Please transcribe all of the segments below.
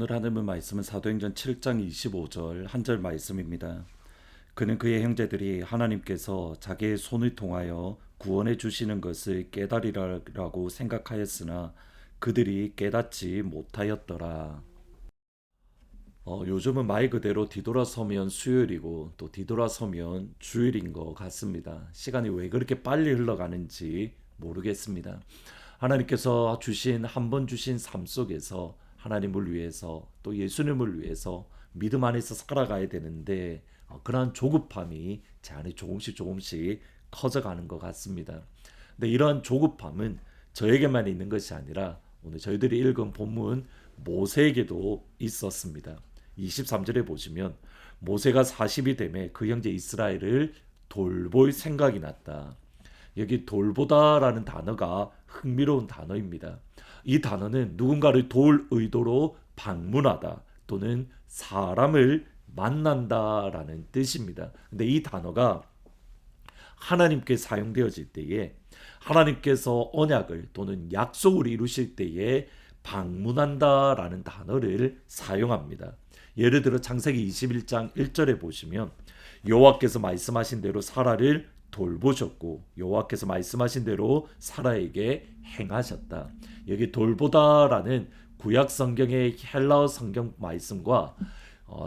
오늘 하는 말씀은 사도행전 7장 25절 한 절 말씀입니다. 그는 그의 형제들이 하나님께서 자기의 손을 통하여 구원해 주시는 것을 깨달으리라고 생각하였으나 그들이 깨닫지 못하였더라. 요즘은 말 그대로 뒤돌아서면 수요일이고 또 뒤돌아서면 주일인 것 같습니다. 시간이 왜 그렇게 빨리 흘러가는지 모르겠습니다. 하나님께서 주신 한 번 주신 삶 속에서 하나님을 위해서 또 예수님을 위해서 믿음 안에서 살아가야 되는데 그러한 조급함이 제 안에 조금씩 커져가는 것 같습니다. 근데 이러한 조급함은 저에게만 있는 것이 아니라 오늘 저희들이 읽은 본문 모세에게도 있었습니다. 23절에 보시면 모세가 40이 되매 그 형제 이스라엘을 돌볼 생각이 났다. 여기 돌보다라는 단어가 흥미로운 단어입니다. 이 단어는 누군가를 도울 의도로 방문하다 또는 사람을 만난다라는 뜻입니다. 근데 이 단어가 하나님께 사용되어질 때에 하나님께서 언약을 또는 약속을 이루실 때에 방문한다라는 단어를 사용합니다. 예를 들어 창세기 21장 1절에 보시면 여호와께서 말씀하신 대로 사라를 돌보셨고 여호와께서 말씀하신 대로 사라에게 행하셨다. 여기 돌보다라는 구약 성경의 헬라어 성경 말씀과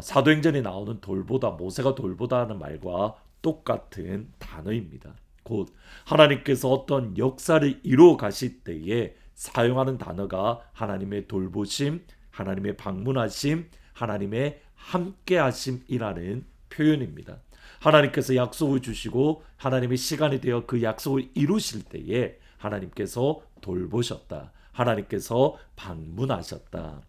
사도행전에 나오는 돌보다 모세가 돌보다는 말과 똑같은 단어입니다. 곧 하나님께서 어떤 역사를 이루어 가실 때에 사용하는 단어가 하나님의 돌보심, 하나님의 방문하심, 하나님의 함께하심이라는 표현입니다. 하나님께서 약속을 주시고 하나님의 시간이 되어 그 약속을 이루실 때에 하나님께서 돌보셨다. 하나님께서 방문하셨다.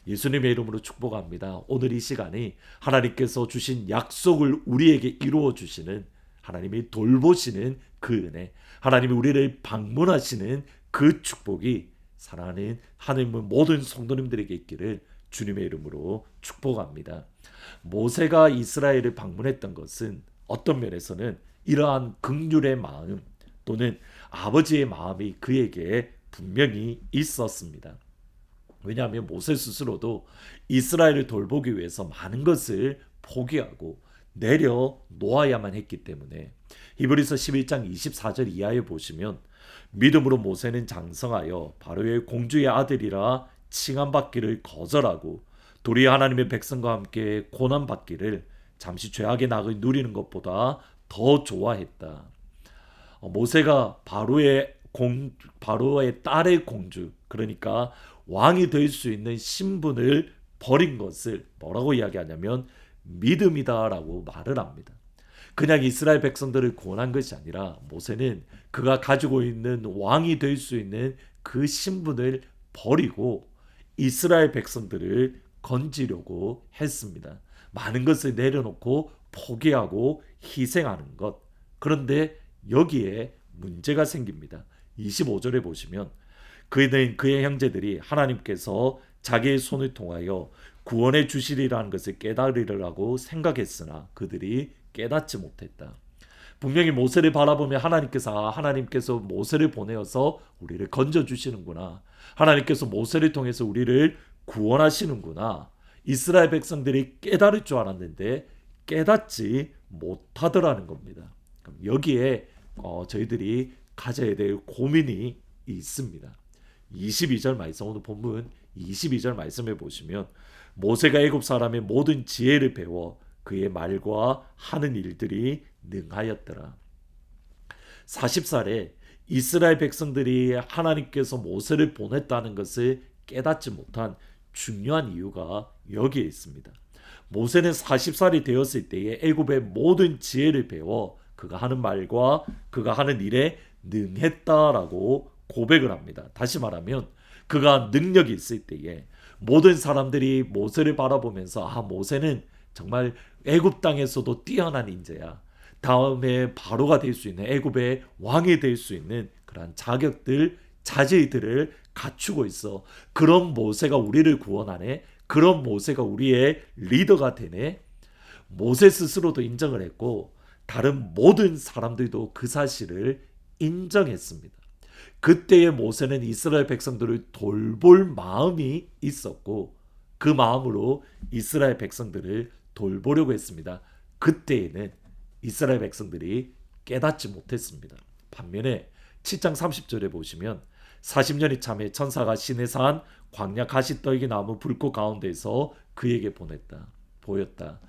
예수님의 이름으로 축복합니다. 오늘 이 시간이 하나님께서 주신 약속을 우리에게 이루어 주시는 하나님이 돌보시는 그 은혜, 하나님이 우리를 방문하시는 그 축복이 사랑하는 하나님의 모든 성도님들에게 있기를 주님의 이름으로 축복합니다. 모세가 이스라엘을 방문했던 것은 어떤 면에서는 이러한 긍휼의 마음 또는 아버지의 마음이 그에게 분명히 있었습니다. 왜냐하면 모세 스스로도 이스라엘을 돌보기 위해서 많은 것을 포기하고 내려놓아야만 했기 때문에 히브리서 11장 24절 이하에 보시면 믿음으로 모세는 장성하여 바로의 공주의 아들이라 칭함받기를 거절하고 도리어 하나님의 백성과 함께 고난받기를 잠시 죄악의 낙을 누리는 것보다 더 좋아했다. 모세가 바로의 딸의 공주, 그러니까 왕이 될 수 있는 신분을 버린 것을 뭐라고 이야기하냐면 믿음이다라고 말을 합니다. 그냥 이스라엘 백성들을 구원한 것이 아니라 모세는 그가 가지고 있는 왕이 될 수 있는 그 신분을 버리고 이스라엘 백성들을 건지려고 했습니다. 많은 것을 내려놓고 포기하고 희생하는 것. 그런데 여기에 문제가 생깁니다. 25절에 보시면 그의 형제들이 하나님께서 자기의 손을 통하여 구원해 주시리라는 것을 깨달으리라고 생각했으나 그들이 깨닫지 못했다. 분명히 모세를 바라보며 하나님께서 모세를 보내어서 우리를 건져 주시는구나. 하나님께서 모세를 통해서 우리를 구원하시는구나. 이스라엘 백성들이 깨달을 줄 알았는데 깨닫지 못하더라는 겁니다. 여기에 저희들이 가져야 될 고민이 있습니다. 22절 말씀, 오늘 본문 22절 말씀에 보시면 모세가 애굽 사람의 모든 지혜를 배워 그의 말과 하는 일들이 능하였더라. 40살에 이스라엘 백성들이 하나님께서 모세를 보냈다는 것을 깨닫지 못한 중요한 이유가 여기에 있습니다. 모세는 40살이 되었을 때에 애굽의 모든 지혜를 배워 그가 하는 말과 그가 하는 일에 능했다라고 고백을 합니다. 다시 말하면 그가 능력이 있을 때에 모든 사람들이 모세를 바라보면서 모세는 정말 애굽 땅에서도 뛰어난 인재야. 다음에 바로가 될 수 있는 애굽의 왕이 될 수 있는 그런 자격들, 자질들을 갖추고 있어. 그런 모세가 우리를 구원하네. 그런 모세가 우리의 리더가 되네. 모세 스스로도 인정을 했고 다른 모든 사람들도 그 사실을 인정했습니다. 그때의 모세는 이스라엘 백성들을 돌볼 마음이 있었고 그 마음으로 이스라엘 백성들을 돌보려고 했습니다. 그때에는 이스라엘 백성들이 깨닫지 못했습니다. 반면에 7장 30절에 보시면 40년이 참에 천사가 시내산 광야 가시떨기 나무 불꽃 가운데서 그에게 보였다.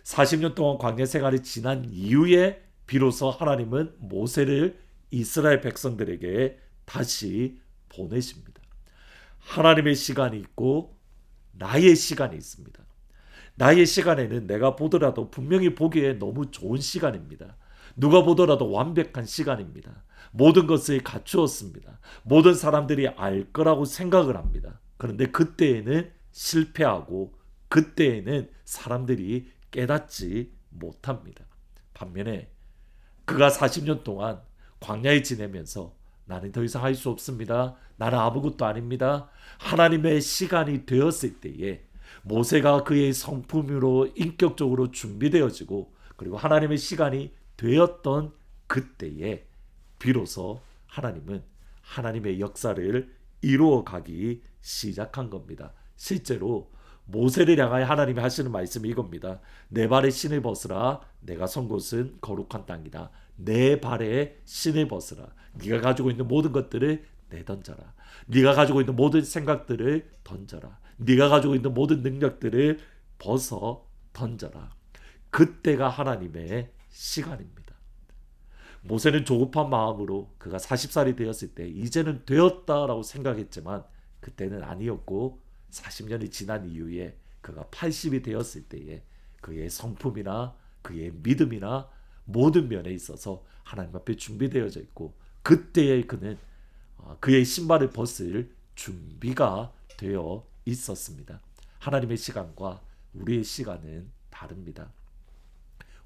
40년 동안 광야 생활이 지난 이후에 비로소 하나님은 모세를 이스라엘 백성들에게 다시 보내십니다. 하나님의 시간이 있고 나의 시간이 있습니다. 나의 시간에는 내가 보더라도 분명히 보기에 너무 좋은 시간입니다. 누가 보더라도 완벽한 시간입니다. 모든 것을 갖추었습니다. 모든 사람들이 알 거라고 생각을 합니다. 그런데 그때에는 실패하고 그때에는 사람들이 깨닫지 못합니다. 반면에 그가 40년 동안 광야에 지내면서 나는 더 이상 할 수 없습니다. 나는 아무것도 아닙니다. 하나님의 시간이 되었을 때에 모세가 그의 성품으로 인격적으로 준비되어지고 그리고 하나님의 시간이 되었던 그때에 비로소 하나님은 하나님의 역사를 이루어가기 시작한 겁니다. 실제로 모세를 향하여 하나님이 하시는 말씀이 이겁니다. 내 발에 신을 벗으라. 내가 선 곳은 거룩한 땅이다. 내 발에 신을 벗으라. 네가 가지고 있는 모든 것들을 내던져라. 네가 가지고 있는 모든 생각들을 던져라. 네가 가지고 있는 모든 능력들을 벗어 던져라. 그때가 하나님의 시간입니다. 모세는 조급한 마음으로 그가 40살이 되었을 때 이제는 되었다라고 생각했지만 그때는 아니었고 40년이 지난 이후에 그가 80이 되었을 때에 그의 성품이나 그의 믿음이나 모든 면에 있어서 하나님 앞에 준비되어져 있고 그때에 그는 그의 신발을 벗을 준비가 되어 있었습니다. 하나님의 시간과 우리의 시간은 다릅니다.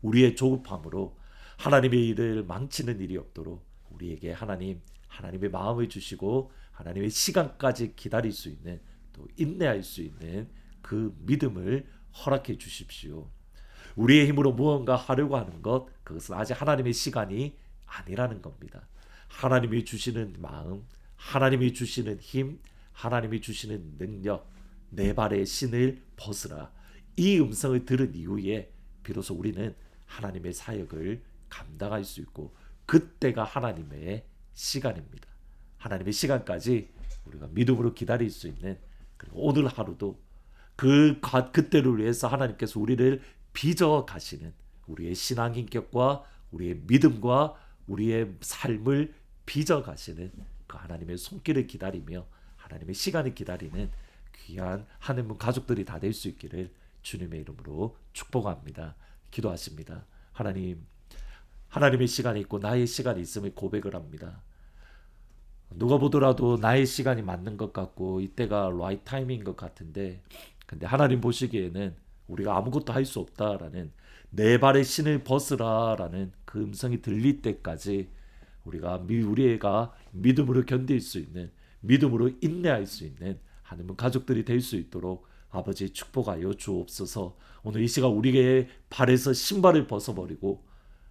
우리의 조급함으로 하나님의 일을 망치는 일이 없도록 우리에게 하나님의 마음을 주시고 하나님의 시간까지 기다릴 수 있는 또 인내할 수 있는 그 믿음을 허락해 주십시오. 우리의 힘으로 무언가 하려고 하는 것 그것은 아직 하나님의 시간이 아니라는 겁니다. 하나님이 주시는 마음, 하나님이 주시는 힘, 하나님이 주시는 능력, 내 발에 신을 벗으라. 이 음성을 들은 이후에 비로소 우리는 하나님의 사역을 감당할 수 있고 그때가 하나님의 시간입니다. 하나님의 시간까지 우리가 믿음으로 기다릴 수 있는 그리고 오늘 하루도 그때를 위해서 하나님께서 우리를 빚어 가시는 우리의 신앙 인격과 우리의 믿음과 우리의 삶을 빚어 가시는 그 하나님의 손길을 기다리며 하나님의 시간을 기다리는 귀한 하나님 가족들이 다 될 수 있기를 주님의 이름으로 축복합니다. 기도하십니다. 하나님의 시간이 있고 나의 시간이 있음을 고백을 합니다. 누가 보더라도 나의 시간이 맞는 것 같고 이때가 라이트 타임인 것 같은데 근데 하나님 보시기에는 우리가 아무것도 할 수 없다라는 내 발의 신을 벗으라라는 그 음성이 들릴 때까지 우리가 믿음으로 견딜 수 있는 믿음으로 인내할 수 있는 하나님의 가족들이 될 수 있도록 아버지 축복하여 주옵소서. 오늘 이 시간 우리의 발에서 신발을 벗어버리고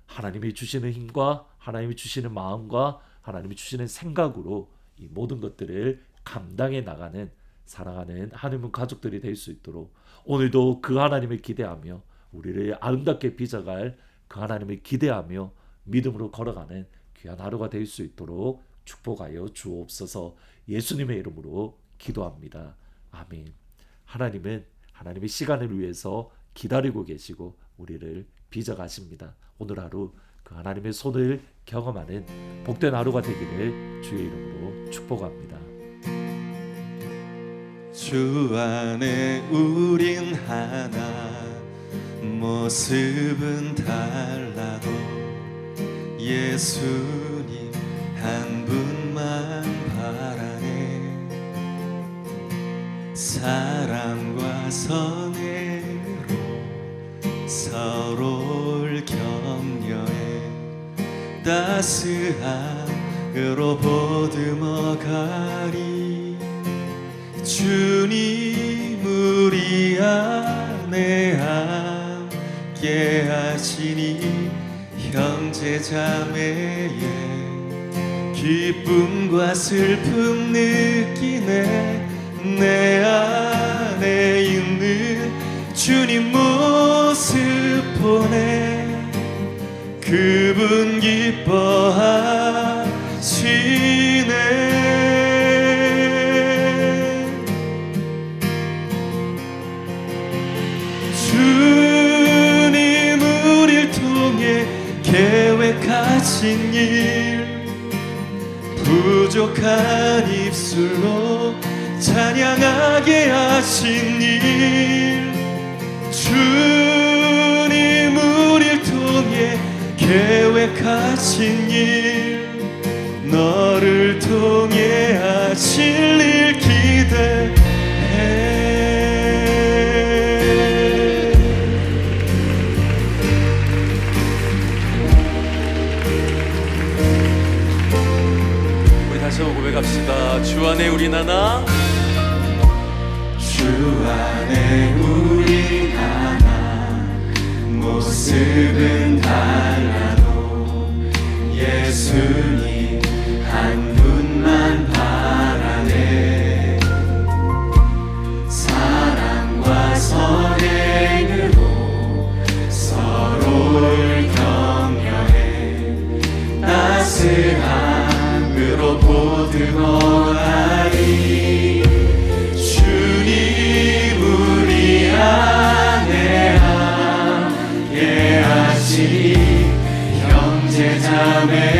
하나님이 주시는 힘과 하나님이 주시는 마음과 하나님이 주시는 생각으로 이 모든 것들을 감당해 나가는 사랑하는 하나님의 가족들이 될 수 있도록 오늘도 그 하나님을 기대하며 우리를 아름답게 빚어갈 그 하나님을 기대하며 믿음으로 걸어가는 귀한 하루가 될 수 있도록 축복하여 주옵소서. 예수님의 이름으로 기도합니다. 아멘. 하나님은 하나님의 시간을 위해서 기다리고 계시고 우리를 빚어가십니다. 오늘 하루 그 하나님의 손을 경험하는 복된 하루가 되기를 주의 이름으로 축복합니다. 주 안에 우린 하나 모습은 달라도 예수님 한 분만 바라네. 사랑과 선애로 서로를 격려해 따스함으로 보듬어가리. 주님 우리 안에 함께 하시니 형제자매의 기쁨과 슬픔 느끼네. 내 안에 안에 있는 주님 모습 보내 그분 기뻐하시네. 주님 우릴 통해 계획하신 일 부족한 입술로 찬양하게 하신 일 주님 우릴 통해 계획하신 일 너를 통해 하실 일 기대해. 우리 다시 한번 고백합시다. 주 안에 우린 하나, 주 안에 우린 하나 모습은 달라도 예수님 한 분만 바라네. 사랑과 선행으로 서로를 격려해 따스함으로 보듬어가리. 주님 우리 안에 함께 하시니 형제 자매